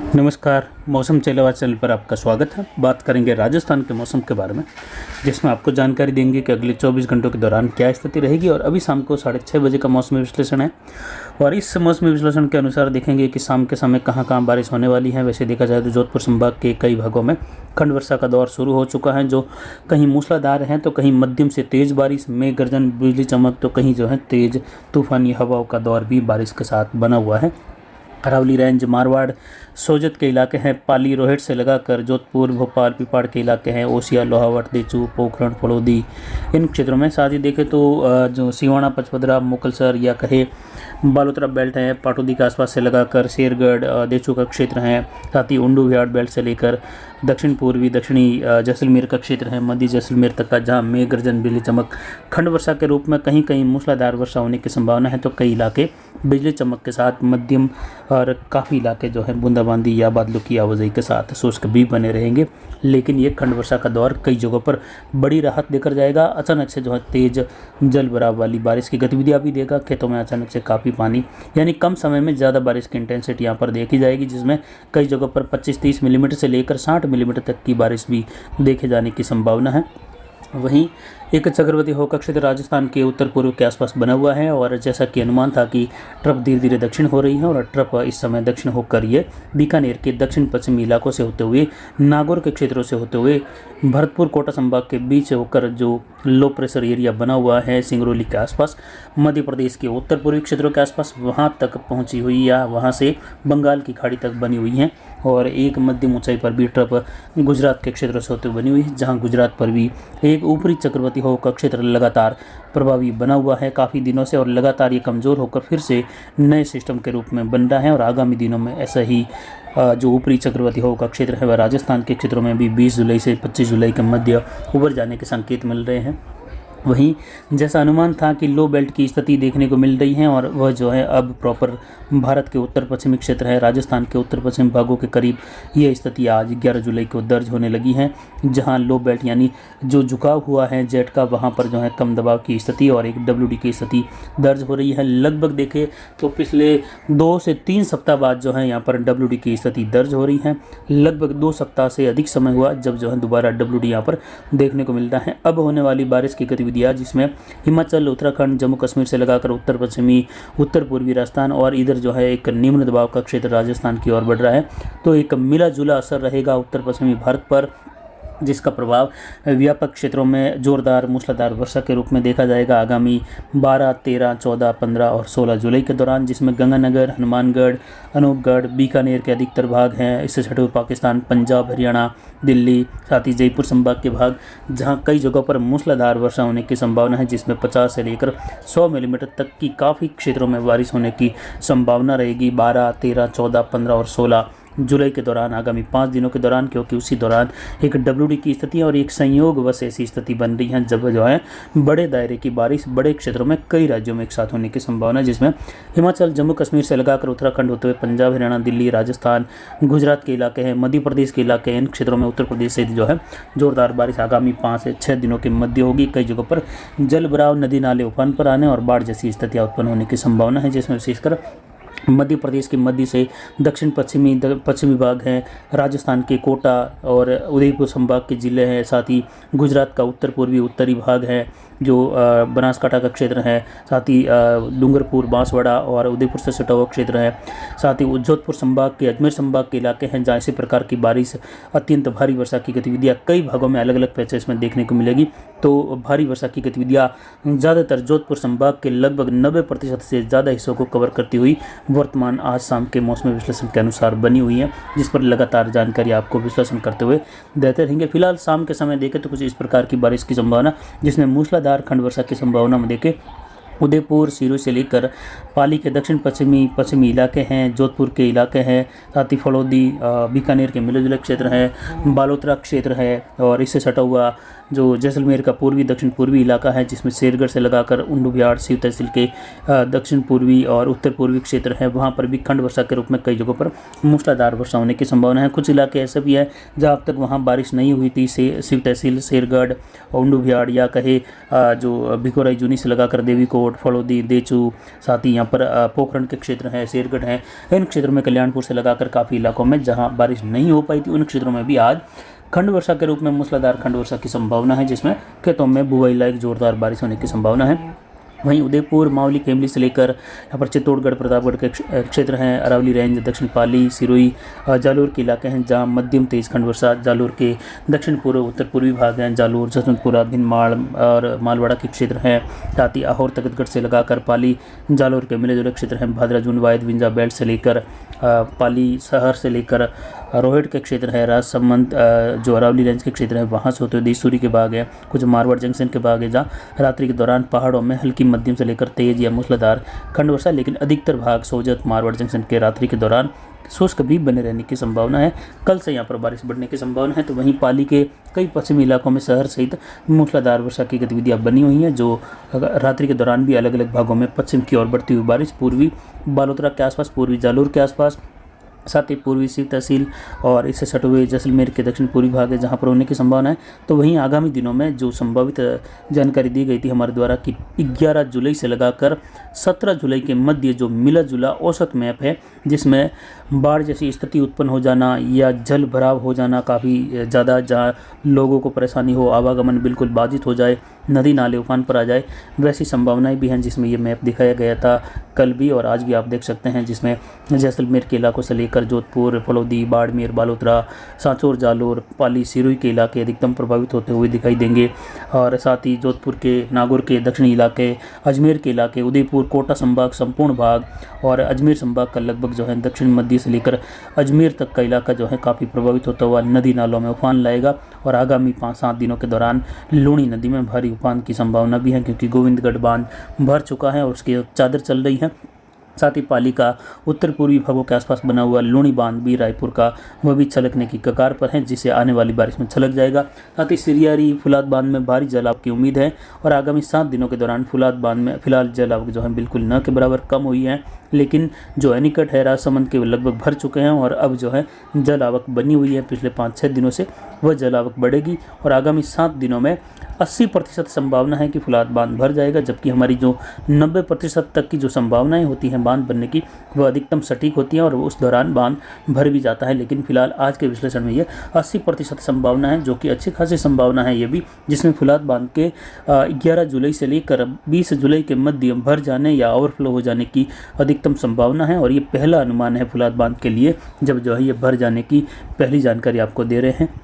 नमस्कार। मौसम channel channel पर आपका स्वागत है। बात करेंगे राजस्थान के मौसम के बारे में, जिसमें आपको जानकारी देंगे कि अगले 24 घंटों के दौरान क्या स्थिति रहेगी। और अभी शाम को 6:30 बजे का मौसमी विश्लेषण है, और इस मौसमी विश्लेषण के अनुसार देखेंगे कि शाम के समय कहाँ कहाँ बारिश होने वाली है। वैसे देखा जाए तो जोधपुर संभाग के कई भागों में खंड वर्षा का दौर शुरू हो चुका है, जो कहीं मूसलाधार है तो कहीं मध्यम से तेज़ बारिश, मेघ गर्जन, बिजली चमक, तो कहीं जो है तेज़ तूफानी हवाओं का दौर भी बारिश के साथ बना हुआ है। अरावली रेंज, मारवाड़, सोजत के इलाके हैं, पाली, रोहित से लगाकर जोधपुर, भोपाल, पिपाड़ के इलाके हैं, ओसिया, लोहावट, देचू, पोखरण, फलोदी, इन क्षेत्रों में। साथ ही देखें तो जो सिवाना, पचपदरा, मुकलसर या कहे बालोतरा बेल्ट है, पाटोदी के आसपास से लगाकर शेरगढ़, देचू का क्षेत्र है। साथ ही उंडू विहाड़ बेल्ट से लेकर दक्षिण पूर्वी दक्षिणी जैसलमेर का क्षेत्र है, मध्य जैसलमेर तक का, जहां मेघ गर्जन, बिजली चमक, खंड वर्षा के रूप में कहीं कहीं मूसलाधार वर्षा होने की संभावना है, तो कई इलाके बिजली चमक के साथ मध्यम और काफ़ी इलाके जो है बूंदाबांदी या बादलों की आवाजाही के साथ शुष्क भी बने रहेंगे। लेकिन ये खंड वर्षा का दौर कई जगहों पर बड़ी राहत देकर जाएगा। अचानक से जो है तेज जल भराव वाली बारिश की गतिविधियां भी देगा। खेतों में अचानक से काफ़ी पानी, यानी कम समय में ज़्यादा बारिश की इंटेंसिटी यहाँ पर देखी जाएगी, जिसमें कई जगहों पर 25-30 मिलीमीटर से लेकर 60 मिलीमीटर तक की बारिश भी देखे जाने की संभावना है। वहीं एक चक्रवाती हवा क्षेत्र राजस्थान के उत्तर पूर्व के आसपास बना हुआ है, और जैसा कि अनुमान था कि ट्रफ धीरे धीरे दक्षिण हो रही है, और ट्रफ इस समय दक्षिण होकर ये बीकानेर के दक्षिण पश्चिमी इलाकों से होते हुए, नागौर के क्षेत्रों से होते हुए, भरतपुर, कोटा संभाग के बीच होकर जो लो प्रेशर एरिया बना हुआ है सिंगरौली के आसपास, मध्य प्रदेश के उत्तर पूर्वी क्षेत्रों के आसपास वहाँ तक पहुँची हुई, या वहाँ से बंगाल की खाड़ी तक बनी हुई हैं। और एक मध्यम ऊंचाई पर भी ट्रफ गुजरात के क्षेत्रों से होते हुए बनी हुई है, जहाँ गुजरात पर भी एक ऊपरी चक्रवाती हवा का क्षेत्र लगातार प्रभावी बना हुआ है काफ़ी दिनों से, और लगातार ये कमज़ोर होकर फिर से नए सिस्टम के रूप में बन रहा है। और आगामी दिनों में ऐसा ही जो ऊपरी चक्रवाती हवा का क्षेत्र है वह राजस्थान के क्षेत्रों में भी 20 जुलाई से 25 जुलाई के मध्य उभर जाने के संकेत मिल रहे हैं। वहीं जैसा अनुमान था कि लो बेल्ट की स्थिति देखने को मिल रही है, और वह जो है अब प्रॉपर भारत के उत्तर पश्चिमी क्षेत्र है, राजस्थान के उत्तर पश्चिम भागों के करीब यह स्थिति आज 11 जुलाई को दर्ज होने लगी है, जहां लो बेल्ट यानी जो झुकाव हुआ है जेट का, वहां पर जो है कम दबाव की स्थिति और एक WD की स्थिति दर्ज हो रही है। लगभग देखें तो पिछले 2 से 3 सप्ताह बाद जो है यहाँ पर WD की स्थिति दर्ज हो रही है। लगभग 2 सप्ताह से अधिक समय हुआ जब जो है दोबारा WD यहाँ पर देखने को मिलता है। अब होने वाली बारिश की गतिविधि जिसमें हिमाचल, उत्तराखंड, जम्मू कश्मीर से लगाकर उत्तर पश्चिमी, उत्तर पूर्वी राजस्थान, और इधर जो है एक निम्न दबाव का क्षेत्र राजस्थान की ओर बढ़ रहा है, तो एक मिला जुला असर रहेगा उत्तर पश्चिमी भारत पर, जिसका प्रभाव व्यापक क्षेत्रों में जोरदार मूसलाधार वर्षा के रूप में देखा जाएगा आगामी 12, 13, 14, 15 और 16 जुलाई के दौरान, जिसमें गंगानगर, हनुमानगढ़, अनूपगढ़, बीकानेर के अधिकतर भाग हैं। इससे सटे हुए पाकिस्तान, पंजाब, हरियाणा, दिल्ली, साथ ही जयपुर संभाग के भाग, जहां कई जगहों पर मूसलाधार वर्षा होने की संभावना है, जिसमें 50 से लेकर 100 मिलीमीटर तक की काफ़ी क्षेत्रों में बारिश होने की संभावना रहेगी 12, 13, 14, 15 और 16 जुलाई के दौरान, आगामी 5 दिनों के दौरान, क्योंकि उसी दौरान एक WD की स्थिति और एक संयोग वश ऐसी स्थिति बन रही है जब जो है बड़े दायरे की बारिश बड़े क्षेत्रों में कई राज्यों में एक साथ होने की संभावना है, जिसमें हिमाचल, जम्मू कश्मीर से लगाकर उत्तराखंड होते हुए पंजाब, हरियाणा, दिल्ली, राजस्थान, गुजरात के इलाके हैं, मध्य प्रदेश के इलाके हैं। इन क्षेत्रों में उत्तर प्रदेश से जो है जोरदार बारिश आगामी 5 से 6 दिनों के मध्य होगी। कई जगहों पर जल भराव, नदी नाले उफान पर आने और बाढ़ जैसी स्थितियाँ उत्पन्न होने की संभावना है, जिसमें विशेषकर मध्य प्रदेश के मध्य से दक्षिण पश्चिमी भाग हैं, राजस्थान के कोटा और उदयपुर संभाग के ज़िले हैं, साथ ही गुजरात का उत्तर पूर्वी उत्तरी भाग है जो बनासकांठा का क्षेत्र है, साथ ही डूंगरपुर, बांसवाड़ा और उदयपुर से सटा हुआ क्षेत्र है, साथ ही जोधपुर संभाग के, अजमेर संभाग के इलाके हैं, जहाँ इसी प्रकार की बारिश, अत्यंत भारी वर्षा की गतिविधियाँ कई भागों में अलग अलग पैचेस में देखने को मिलेगी। तो भारी वर्षा की गतिविधियाँ ज़्यादातर जोधपुर संभाग के लगभग 90% से ज़्यादा हिस्सों को कवर करती हुई वर्तमान आज शाम के मौसमी विश्लेषण के अनुसार बनी हुई है, जिस पर लगातार जानकारी आपको विश्लेषण करते हुए देते रहेंगे। फिलहाल शाम के समय देखें तो कुछ इस प्रकार की बारिश की संभावना, जिसमें मूसलाधार खंड वर्षा की संभावना में देखें उदयपुर, सिरोही से लेकर पाली के दक्षिण पश्चिमी इलाके हैं, जोधपुर के इलाके हैं, साथ ही फलोदी, बीकानेर के मिले जुले क्षेत्र हैं, बालोतरा क्षेत्र है, और इससे सटा हुआ जो जैसलमेर का पूर्वी दक्षिण पूर्वी इलाका है, जिसमें शेरगढ़ से लगाकर उंडू विहाड़ सिव तहसील के दक्षिण पूर्वी और उत्तर पूर्वी क्षेत्र है, वहाँ पर भी खंड वर्षा के रूप में कई जगहों पर मूसलाधार वर्षा होने की संभावना है। कुछ इलाके ऐसे भी है जहाँ अब तक वहाँ बारिश नहीं हुई थी, सिव तहसील, शेरगढ़, उंडू विहाड़ या कहे जो भिकोराई जूनी से लगाकर देवी कोट, छतरपुर, फलोदी, देचू, साथ ही यहाँ पर पोखरण के क्षेत्र हैं, शेरगढ़ हैं। इन क्षेत्रों में कल्याणपुर से लगाकर काफ़ी इलाकों में जहाँ बारिश नहीं हो पाई थी उन क्षेत्रों में भी आज खंड वर्षा के रूप में मूसलाधार खंड वर्षा की संभावना है, जिसमें खेतों में बुआई लायक जोरदार बारिश होने की संभावना है। वहीं उदयपुर, मावली, केमली से लेकर यहाँ पर चित्तौड़गढ़, प्रतापगढ़ के क्षेत्र हैं, अरावली रेंज, दक्षिण पाली, सिरोही, जालोर के इलाके हैं जहाँ मध्यम तेज खंड वर्षा, जालोर के दक्षिण पूर्व उत्तर पूर्वी भाग हैं, जालोर, जसवंतपुरा, भिनमाड़ और मालवाड़ा के क्षेत्र हैं। साथ ही आहोर, तखतगढ़ से लगाकर पाली, जालोर के मिले जुले क्षेत्र हैं, भादरा, जुनवायद, विंजा बेल्ट से लेकर पाली, शहर से लेकर रोहिट के क्षेत्र है, राजसमंद जो अरावली रेंज के क्षेत्र है वहाँ से होते हुए देसूरी के भाग है, कुछ मारवाड़ जंक्शन के भाग है जहाँ रात्रि के दौरान पहाड़ों में हल्की मध्यम से लेकर तेज या मूसलाधार खंड वर्षा, लेकिन अधिकतर भाग सोजत, मारवाड़ जंक्शन के रात्रि के दौरान शुष्क भी बने रहने की संभावना है। कल से यहाँ पर बारिश बढ़ने की संभावना है। तो वहीं पाली के कई पश्चिमी इलाकों में शहर सहित मूसलाधार वर्षा की गतिविधियाँ बनी हुई हैं, जो रात्रि के दौरान भी अलग अलग भागों में पश्चिम की ओर बढ़ती हुई बारिश पूर्वी बालोतरा के आसपास, पूर्वी जालोर के आसपास, साथ ही पूर्वी सिव तहसील और इससे सटे हुए जैसलमेर के दक्षिण पूर्वी भाग है जहाँ पर होने की संभावना है। तो वहीं आगामी दिनों में जो संभावित जानकारी दी गई थी हमारे द्वारा कि 11 जुलाई से लगाकर 17 जुलाई के मध्य जो मिला जुला औसत मैप है, जिसमें बाढ़ जैसी स्थिति उत्पन्न हो जाना या जल भराव हो जाना काफ़ी ज़्यादा, जहाँ लोगों को परेशानी हो, आवागमन बिल्कुल बाधित हो जाए, नदी नाले उफान पर आ जाए, वैसी संभावनाएं भी हैं जिसमें ये मैप दिखाया गया था कल भी और आज भी आप देख सकते हैं, जिसमें जैसलमेर के इलाकों से लेकर जोधपुर, फलोदी, बाड़मेर, बालोतरा, सांचौर, जालोर, पाली, सिरोही के इलाके अधिकतम प्रभावित होते हुए दिखाई देंगे। और साथ ही जोधपुर के, नागौर के दक्षिणी इलाके, अजमेर के इलाके, उदयपुर, कोटा संभाग संपूर्ण भाग और अजमेर संभाग का लगभग जो है दक्षिण मध्य से लेकर अजमेर तक का इलाका जो है काफ़ी प्रभावित होता हुआ नदी नालों में उफान लाएगा। और आगामी 5-7 दिनों के दौरान लूणी नदी में भारी उफान की संभावना भी है, क्योंकि गोविंदगढ़ बांध भर चुका है और उसकी चादर चल रही है। साथ ही पाली का उत्तर पूर्वी भागों के आसपास बना हुआ लूणी बांध भी रायपुर का वह भी छलकने की कगार पर है, जिसे आने वाली बारिश में छलक जाएगा। साथ ही सिरियारी, फुलाद बांध में भारी जलाव की उम्मीद है और आगामी 7 दिनों के दौरान फुलाद बांध में फिलहाल जलाव जो है बिल्कुल न के बराबर कम हुई है, लेकिन जो एनीकट है राजसमंद के लगभग भर चुके हैं और अब जो है जल आवक बनी हुई है पिछले 5-6 दिनों से, वह जल आवक बढ़ेगी और आगामी 7 दिनों में 80% संभावना है कि फुलाद बांध भर जाएगा, जबकि हमारी जो 90% तक की जो संभावनाएं होती हैं बांध बनने की वह अधिकतम सटीक होती हैं और उस दौरान बांध भर भी जाता है। लेकिन फिलहाल आज के विश्लेषण में ये 80% संभावना है, जो कि अच्छी खासी संभावना है ये भी, जिसमें फुलाद बांध के 11 जुलाई से लेकर 20 जुलाई के मध्य भर जाने या ओवरफ्लो हो जाने की अधिकतम संभावना है। और ये पहला अनुमान है फुलाद बांध के लिए, जब जो है ये भर जाने की पहली जानकारी आपको दे रहे हैं।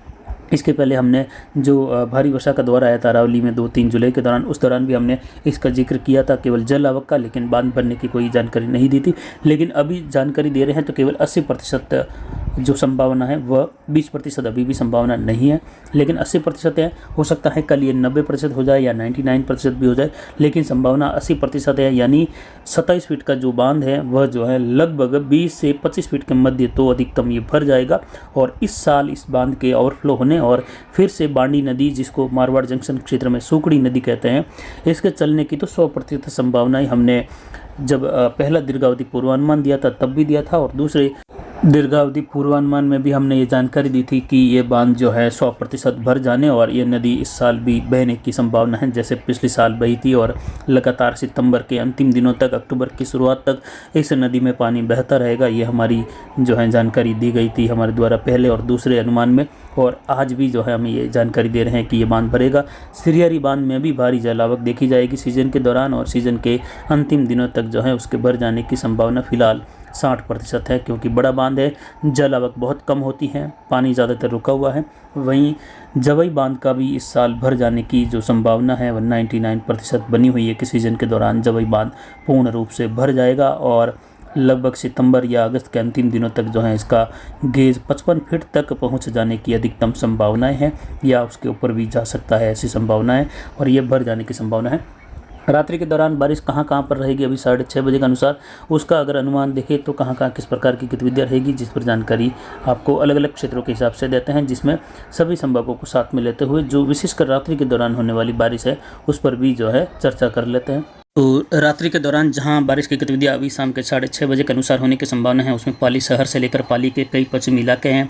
इसके पहले हमने जो भारी वर्षा का दौर आया था अरावली में 2-3 जुलाई के दौरान, उस दौरान भी हमने इसका जिक्र किया था केवल जल आवक का, लेकिन बांध भरने की कोई जानकारी नहीं दी थी। लेकिन अभी जानकारी दे रहे हैं तो केवल 80% जो संभावना है वह 20% अभी भी संभावना नहीं है, लेकिन 80% है। हो सकता है कल ये 90% हो जाए या 99% भी हो जाए, लेकिन संभावना 80% है। यानी 27 फीट का जो बांध है वह जो है लगभग 20 से 25 फीट के मध्य तो अधिकतम ये भर जाएगा। और इस साल इस बांध के ओवरफ्लो होने और फिर से बांडी नदी, जिसको मारवाड़ जंक्शन क्षेत्र में सूखड़ी नदी कहते हैं, इसके चलने की तो 100% संभावनाएं हमने जब पहला दीर्घावधि पूर्वानुमान दिया था तब भी दिया था, और दूसरे दीर्घावधि पूर्वानुमान में भी हमने ये जानकारी दी थी कि ये बांध जो है 100% भर जाने और ये नदी इस साल भी बहने की संभावना है, जैसे पिछले साल बही थी। और लगातार सितंबर के अंतिम दिनों तक, अक्टूबर की शुरुआत तक इस नदी में पानी बहता रहेगा। ये हमारी जो है जानकारी दी गई थी हमारे द्वारा पहले और दूसरे अनुमान में, और आज भी जो है हम ये जानकारी दे रहे हैं कि ये बांध भरेगा। सिरियारी बांध में भी भारी जलावक देखी जाएगी सीजन के दौरान, और सीजन के अंतिम दिनों तक जो है उसके भर जाने की संभावना फिलहाल 60% है, क्योंकि बड़ा बांध है, जल आवक बहुत कम होती है, पानी ज़्यादातर रुका हुआ है। वहीं जवई बांध का भी इस साल भर जाने की जो संभावना है वह 99% बनी हुई है कि सीजन के दौरान जवई बांध पूर्ण रूप से भर जाएगा और लगभग सितंबर या अगस्त के अंतिम दिनों तक जो है इसका गेज 55 फीट तक पहुंच जाने की अधिकतम संभावनाएं हैं, या उसके ऊपर भी जा सकता है, ऐसी संभावना है। और ये भर जाने की संभावना है। रात्रि के दौरान बारिश कहाँ पर रहेगी, अभी 6:30 बजे के अनुसार उसका अगर अनुमान देखें तो कहाँ किस प्रकार की गतिविधियाँ रहेगी, जिस पर जानकारी आपको अलग अलग क्षेत्रों के हिसाब से देते हैं, जिसमें सभी संभागों को साथ में लेते हुए जो विशेषकर रात्रि के दौरान होने वाली बारिश है उस पर भी जो है चर्चा कर लेते हैं। तो रात्रि के दौरान जहां बारिश की गतिविधियां अभी शाम के 6:30 बजे के अनुसार होने की संभावना है, उसमें पाली शहर से लेकर पाली के कई पश्चिमी इलाके हैं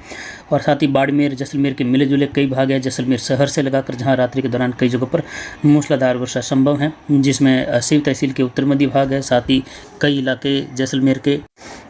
और साथ ही बाड़मेर जैसलमेर के मिले जुले कई भाग हैं। जैसलमेर शहर से लगाकर जहां रात्रि के दौरान कई जगहों पर मूसलाधार वर्षा संभव है, जिसमें शिव तहसील के उत्तर मध्य भाग है, साथ ही कई इलाके जैसलमेर के,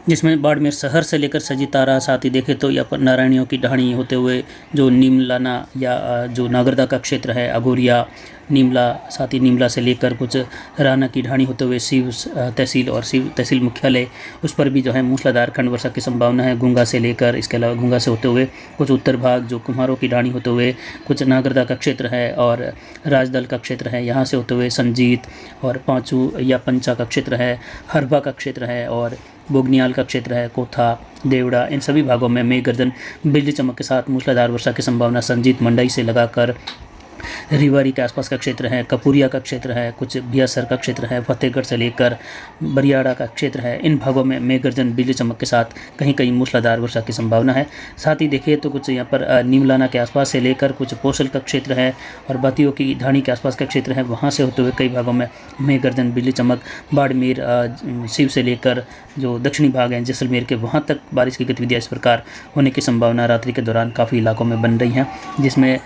जिसमें बाड़मेर शहर से लेकर सजी तारा, साथ ही देखें तो यहाँ पर नारायणियों की ढाणी होते हुए जो नीमलाना या जो नागरदा का क्षेत्र है, अघोरिया नीमला, साथ ही नीमला से लेकर कुछ राना की ढाणी होते हुए शिव तहसील और शिव तहसील मुख्यालय, उस पर भी जो है मूसलाधार खंड वर्षा की संभावना है। घुंगा से लेकर, इसके अलावा घुंगा से होते हुए कुछ उत्तर भाग जो कुम्हारों की ढाणी होते हुए कुछ नागरदा का क्षेत्र है और राजदल का क्षेत्र है, यहाँ से होते हुए संजीत और पाँचू या पंचा का क्षेत्र है, हरबा का क्षेत्र है और बोगनियाल का क्षेत्र है, कोथा, देवड़ा, इन सभी भागों में मेघ गर्जन बिजली चमक के साथ मूसलाधार वर्षा की संभावना। संजीत मंडई से लगाकर रिवारी के आसपास का क्षेत्र है, कपूरिया का क्षेत्र है, कुछ बियासर का क्षेत्र है, फतेहगढ़ से लेकर बरियाड़ा का क्षेत्र है, इन भागों में मेघ गर्जन बिजली चमक के साथ कहीं कहीं मूसलाधार वर्षा की संभावना है। साथ ही देखिए तो कुछ यहाँ पर नीमलाना के आसपास से लेकर कुछ पोसल का क्षेत्र है और बातियों की ढाणी के आसपास का क्षेत्र है, वहाँ से होते हुए कई भागों में मेघ गर्जन बिजली चमक। बाड़मेर शिव से लेकर जो दक्षिणी भाग हैं जैसलमेर के, वहाँ तक बारिश की गतिविधियाँ इस प्रकार होने की संभावना रात्रि के दौरान काफ़ी इलाकों में बन रही हैं, जिसमें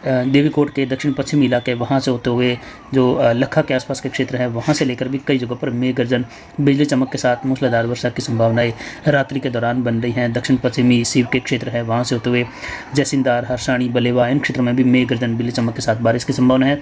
देवीकोट के दक्षिण पश्चिमी इलाके, वहाँ से होते हुए जो लखा के आसपास के क्षेत्र है, वहाँ से लेकर भी कई जगहों पर मेघ गर्जन बिजली चमक के साथ मूसलाधार वर्षा की संभावनाएं रात्रि के दौरान बन रही हैं। दक्षिण पश्चिमी शिव के क्षेत्र है, वहाँ से होते हुए जैसिंदार, हरसाणी, बलेवा, इन क्षेत्रों में भी मेघ गर्जन बिजली चमक के साथ बारिश की संभावना है।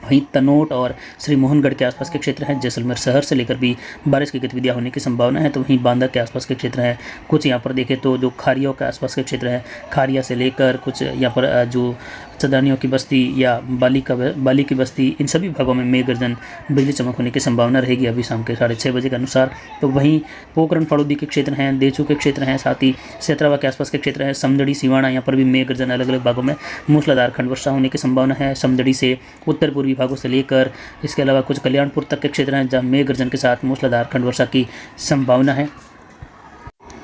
वहीं तनोट और श्री मोहनगढ़ के आसपास के क्षेत्र हैं, जैसलमेर शहर से लेकर भी बारिश की गतिविधियां होने की संभावना है। तो वहीं बांदा के आसपास के क्षेत्र हैं, कुछ यहाँ पर देखें तो जो खारियों के आसपास के क्षेत्र है, खारिया से लेकर कुछ यहाँ पर जो चदानियों की बस्ती या बाली की बस्ती, इन सभी भागों में मेघ गर्जन बिजली चमक होने की संभावना रहेगी अभी शाम के 6:30 बजे के अनुसार। तो वहीं पोखरण फड़ोदी के क्षेत्र हैं, देचू के क्षेत्र हैं, साथ ही सेतरावा के आसपास के क्षेत्र है, समदड़ी, सिवाना, यहाँ पर भी मेघ गर्जन अलग अलग भागों में मूसलाधार खंड वर्षा होने की संभावना है। समदड़ी से उत्तर पूर्वी भागों से लेकर इसके अलावा कुछ कल्याणपुर तक के क्षेत्र हैं जहाँ मेघ गर्जन के साथ मूसलाधार खंड वर्षा की संभावना है।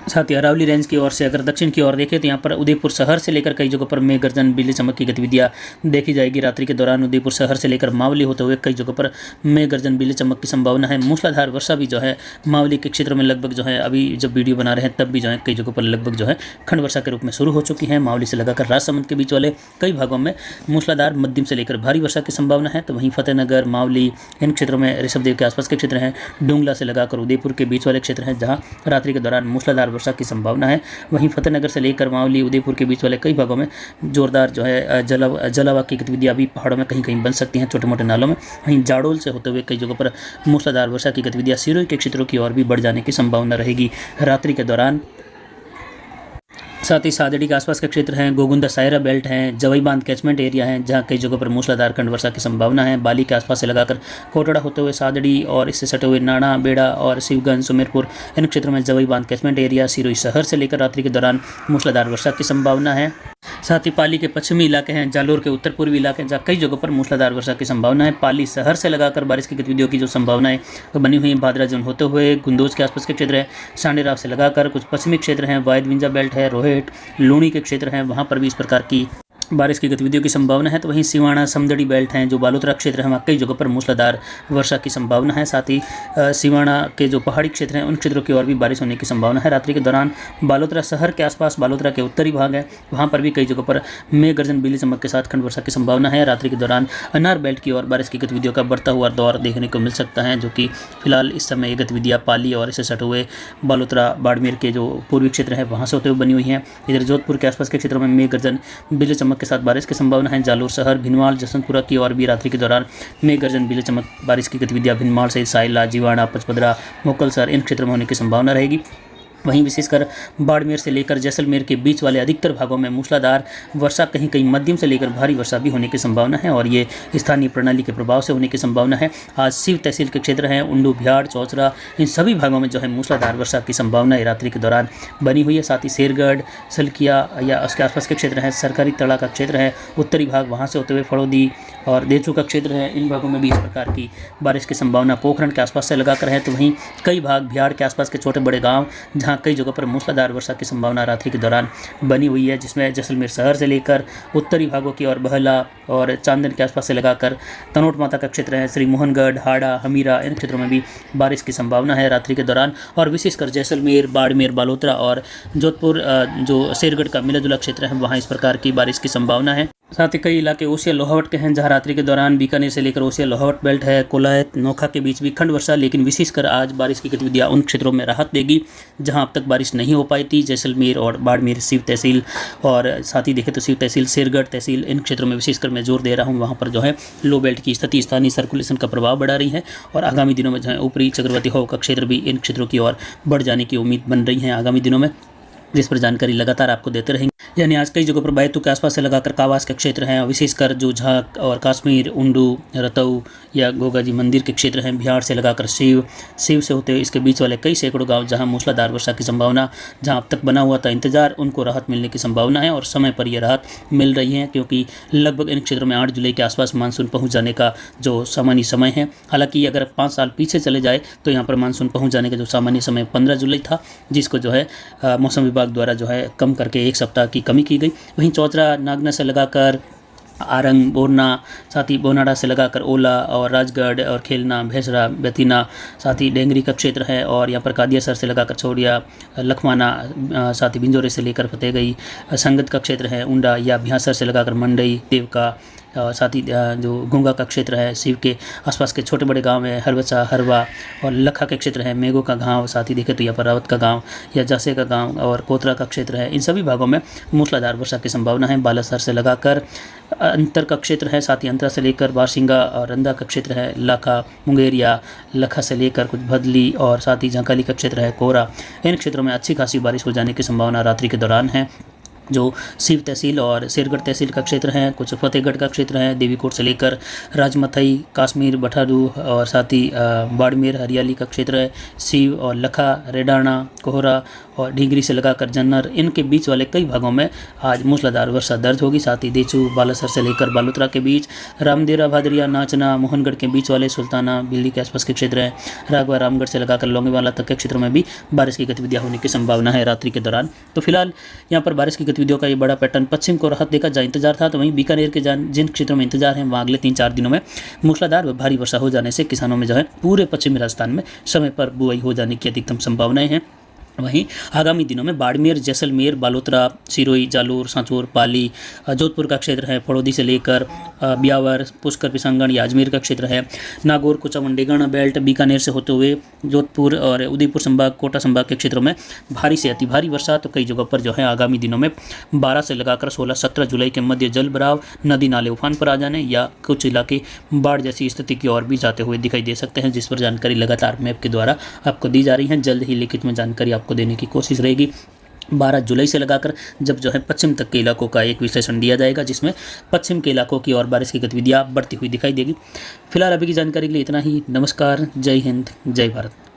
साथ ही अरावली रेंज की ओर से अगर दक्षिण की ओर देखें तो यहाँ पर उदयपुर शहर से लेकर कई जगहों पर मेघ गर्जन बिजली चमक की गतिविधियाँ देखी जाएगी रात्रि के दौरान। उदयपुर शहर से लेकर मावली होते हुए कई जगहों पर मेघ गर्जन बिजली चमक की संभावना है। मूसलाधार वर्षा भी जो है मावली के क्षेत्र में लगभग जो है, अभी जब वीडियो बना रहे हैं तब भी जो है कई जगहों पर लगभग जो है खंड वर्षा के रूप में शुरू हो चुकी है। मावली से लगाकर राजसमंद के बीच वाले कई भागों में मूसलाधार मध्यम से लेकर भारी वर्षा की संभावना है। तो वहीं फतेहनगर, मावली, इन क्षेत्रों में ऋषभदेव के आसपास के क्षेत्र हैं, डोंगला से लगाकर उदयपुर के बीच वाले क्षेत्र हैं जहाँ रात्रि के दौरान मूसलाधार वर्षा की संभावना है। वहीं फतेहनगर से लेकर मावली, उदयपुर के बीच वाले कई भागों में जोरदार जो है जलावा की गतिविधियां भी पहाड़ों में कहीं कहीं बन सकती हैं, छोटे मोटे नालों में। वहीं जाडोल से होते हुए कई जगहों पर मूसलाधार वर्षा की गतिविधियां सिरोही के क्षेत्रों की ओर भी बढ़ जाने की संभावना रहेगी रात्रि के दौरान। साथ ही सादड़ी के आसपास के क्षेत्र हैं, गोगुंदा सायरा बेल्ट हैं, जवई बांध कैचमेंट एरिया हैं जहां कई जगहों पर मूसलाधार खंड वर्षा की संभावना है। बाली के आसपास से लगाकर कोटड़ा होते हुए सादड़ी और इससे सटे हुए नाड़ा, बेड़ा और शिवगंज, सुमेरपुर, इन क्षेत्रों में जवई बांध कैचमेंट एरिया, सिरोही शहर से लेकर रात्रि के दौरान मूसलाधार वर्षा की संभावना है। साथ ही पाली के पश्चिमी इलाके हैं, जालोर के उत्तर पूर्वी इलाके हैं जहाँ कई जगहों पर मूसलाधार वर्षा की संभावना है। पाली शहर से लगाकर बारिश की गतिविधियों की जो संभावनाएं तो बनी हुई है, भादरा जोन होते हुए गुंदोज के आसपास के क्षेत्र है, सांडेराव से लगाकर कुछ पश्चिमी क्षेत्र हैं, वायद विंजा बेल्ट है, रोहेट, लूणी के क्षेत्र हैं, वहाँ पर भी इस प्रकार की बारिश की गतिविधियों की संभावना है। तो वहीं सिवाना, समदड़ी बेल्ट हैं, जो बालोतरा क्षेत्र है, वहाँ कई जगहों पर मूसलाधार वर्षा की संभावना है। साथ ही सिवाना के जो पहाड़ी क्षेत्र हैं उन क्षेत्रों की ओर भी बारिश होने की संभावना है रात्रि के दौरान। बालोतरा शहर के आसपास, बालोतरा के उत्तरी भाग है, वहाँ पर भी कई जगहों पर मेघ गर्जन बिजली चमक के साथ खंड वर्षा की संभावना है। रात्रि के दौरान अनार बेल्ट की ओर बारिश की गतिविधियों का बढ़ता हुआ दौर देखने को मिल सकता है, जो कि फिलहाल इस समय ये गतिविधियाँ पाली और इससे सटे हुए बालोतरा, बाड़मेर के जो पूर्वी क्षेत्र है वहाँ से होते हुए बनी हुई हैं। इधर जोधपुर के आसपास के क्षेत्रों में मेघ गर्जन बिजली चमक के साथ बारिश की संभावना है। जालोर शहर, भिनवाल, जसवंतपुरा की ओर भी रात्रि के दौरान मेघ गर्जन बिजली चमक बारिश की गतिविधियां भिनवाल से साइला, जीवाड़ा, पचपदरा, मोकलसर, इन क्षेत्रों में होने की संभावना रहेगी। वहीं विशेषकर बाड़मेर से लेकर जैसलमेर के बीच वाले अधिकतर भागों में मूसलाधार वर्षा, कहीं कहीं मध्यम से लेकर भारी वर्षा भी होने की संभावना है और ये स्थानीय प्रणाली के प्रभाव से होने की संभावना है। आज शिव तहसील के क्षेत्र हैं, उंडू, बिहाड़, चौचरा, इन सभी भागों में जो है मूसलाधार वर्षा की संभावना रात्रि के दौरान बनी हुई है। साथ ही शेरगढ़, सलकिया या उसके आसपास के क्षेत्र हैं, सरकारी तड़ा का क्षेत्र है, उत्तरी भाग, वहाँ से होते हुए फड़ौदी और देचू का क्षेत्र है, इन भागों में भी इस प्रकार की बारिश की संभावना पोखरण के आसपास से लगाकर है। तो वहीं कई भाग बिहाड़ के आसपास के छोटे बड़े गाँव जहाँ जहां कई जगहों पर मूसलाधार वर्षा की संभावना रात्रि के दौरान बनी हुई है, जिसमें जैसलमेर शहर से लेकर उत्तरी भागों की और बहला और चांदन के आसपास से लगाकर तनोट माता का क्षेत्र है, श्री मोहनगढ़, हाड़ा, हमीरा, इन क्षेत्रों में भी बारिश की संभावना है रात्रि के दौरान। और विशेषकर जैसलमेर, बाड़मेर, बालोतरा और जोधपुर जो शेरगढ़ का मिला जुला क्षेत्र है, वहाँ इस प्रकार की बारिश की संभावना है। साथ ही कई इलाके ओसिया लोहावट के हैं, जहां रात्रि के दौरान बीकानेर से लेकर ओसिया लोहावट बेल्ट है, कोलायत, नोखा के बीच भी खंड वर्षा, लेकिन विशेषकर आज बारिश की गतिविधियां उन क्षेत्रों में राहत देगी जहां अब तक बारिश नहीं हो पाई थी। जैसलमेर और बाड़मेर, सीव तहसील और साथ ही देखें तो सीव तहसील, शेरगढ़ तहसील, इन क्षेत्रों में विशेषकर मैं जोर दे रहा हूँ, वहाँ पर जो है लो बेल्ट की स्थिति स्थानीय सर्कुलेशन का प्रभाव बढ़ा रही है और आगामी दिनों में जो है ऊपरी चक्रवाती हवा का क्षेत्र भी इन क्षेत्रों की ओर बढ़ जाने की उम्मीद बन रही है आगामी दिनों में, जिस पर जानकारी लगातार आपको देते रहेंगे। यानी आज कई जगहों पर बैतू के आसपास से लगाकर कावास के क्षेत्र हैं, विशेषकर जो झाक और काश्मीर, उंडू, रतऊ या गोगा जी मंदिर के क्षेत्र हैं, बिहार से लगाकर शिव से होते हुए इसके बीच वाले कई सैकड़ों गांव जहां मूसलाधार वर्षा की संभावना, जहां अब तक बना हुआ था इंतजार, उनको राहत मिलने की संभावना है और समय पर यह राहत मिल रही है, क्योंकि लगभग इन क्षेत्रों में 8 जुलाई के आसपास मानसून पहुँच जाने का जो सामान्य समय है। हालांकि अगर 5 साल पीछे चले जाए तो यहाँ पर मानसून पहुँच जाने का जो सामान्य समय 15 जुलाई था, जिसको जो है मौसम विभाग द्वारा जो है कम करके 1 सप्ताह की कमी की गई। वहीं चौचरा, नागना से लगाकर आरंग, बोरना, साथ ही बोनाडा से लगाकर ओला और राजगढ़ और खेलना, भैंसरा, बेतीना, साथ ही डेंगरी का क्षेत्र है और यहाँ पर कादियासर से लगाकर छोड़िया, लखमाना, साथ ही बिंजोरे से लेकर फतेहगई, संगत का क्षेत्र है, उंडा या भ्यासर से लगाकर मंडई, देवका, साथ ही जो गुंगा का क्षेत्र है, शिव के आसपास के छोटे बड़े गांव है, हरबचा, हरवा और लखा के क्षेत्र है, मेघो का गांव, साथ ही देखें तो यहाँ पर रावत का गांव या जासे का गांव और कोतरा का क्षेत्र है। इन सभी भागों में मूसलाधार वर्षा की संभावना है। बालासर से लगाकर अंतर का क्षेत्र है, साथ ही अंतरा से लेकर बारसिंगा और रंदा का क्षेत्र है, लाखा, मुंगेरिया, लखा से लेकर कुछ भदली और साथ ही झांकाली का क्षेत्र है, कोरा, इन क्षेत्रों में अच्छी खासी बारिश हो जाने की संभावना रात्रि के दौरान है। जो शिव तहसील और शेरगढ़ तहसील का क्षेत्र है, कुछ फतेहगढ़ का क्षेत्र है, देवीकोट से लेकर राजमथई, काश्मीर, बठारू और साथ ही बाड़मेर, हरियाली का क्षेत्र है, शिव और लखा, रेडाना, कोहरा और ढींगरी से लगाकर जन्नर, इनके बीच वाले कई भागों में आज मूसलाधार वर्षा दर्ज होगी। साथ ही देचू, बालासर से लेकर बालोतरा के बीच, रामदेरा, भादरिया, नाचना, मोहनगढ़ के बीच वाले सुल्ताना, बिल्ली के आसपास के क्षेत्र है, राघवा, रामगढ़ से लगाकर लोंगेवाला तक के क्षेत्रों में भी बारिश की गतिविधियाँ होने की संभावना है रात्रि के दौरान। तो फिलहाल यहाँ पर बारिश की गतिविधियों का ये बड़ा पैटर्न पश्चिम को राहत देगा जहाँ इंतजार था, तो वहीं बीकानेर के जिन क्षेत्रों में इंतजार है वहाँ अगले 3-4 दिनों में मूसलाधार व भारी वर्षा हो जाने से किसानों में जो है पूरे पश्चिमी राजस्थान में समय पर बुआई हो जाने की अधिकतम संभावनाएं हैं। वहीं आगामी दिनों में बाड़मेर, जैसलमेर, बालोतरा, सिरोही, जालोर, सांचौर, पाली, जोधपुर का क्षेत्र है, फड़ौदी से लेकर ब्यावर, पुष्कर, पिसंगण या अजमेर का क्षेत्र है, नागौर, कुचामंडी, गणा बेल्ट, बीकानेर से होते हुए जोधपुर और उदयपुर संभाग, कोटा संभाग के क्षेत्रों में भारी से अति भारी वर्षा। तो कई जगहों पर जो है आगामी दिनों में 12 से लगाकर 16-17 जुलाई के मध्य जल भराव, नदी नाले उफान पर आ जाने या कुछ इलाके बाढ़ जैसी स्थिति की ओर भी जाते हुए दिखाई दे सकते हैं, जिस पर जानकारी लगातार मैप के द्वारा आपको दी जा रही है। जल्द ही लिखित में जानकारी आपको देने की कोशिश रहेगी। 12 जुलाई से लगाकर जब जो है पश्चिम तक के इलाकों का एक विश्लेषण दिया जाएगा, जिसमें पश्चिम के इलाकों की और बारिश की गतिविधियां बढ़ती हुई दिखाई देगी। फिलहाल अभी की जानकारी के लिए इतना ही। नमस्कार, जय हिंद, जय भारत।